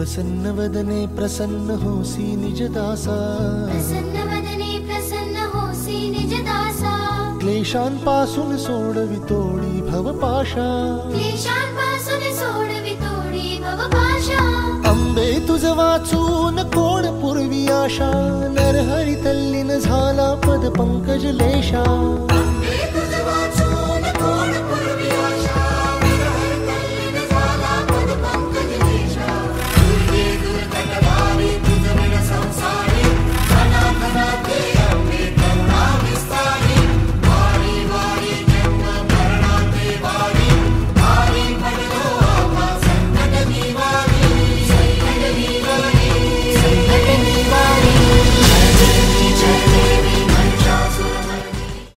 प्रसन्न वदने प्रसन्न होसी निज दासा प्रसन्न वदने प्रसन्न होसी निज दासा क्लेशांपासून सोडवितोडी भवपाशा क्लेशांपासून सोडवितोडी भवपाशा अंबे तुझ वाचून कोण पूर्वी आशा नरहरी तल्लीन झाला पद पंकज लेशा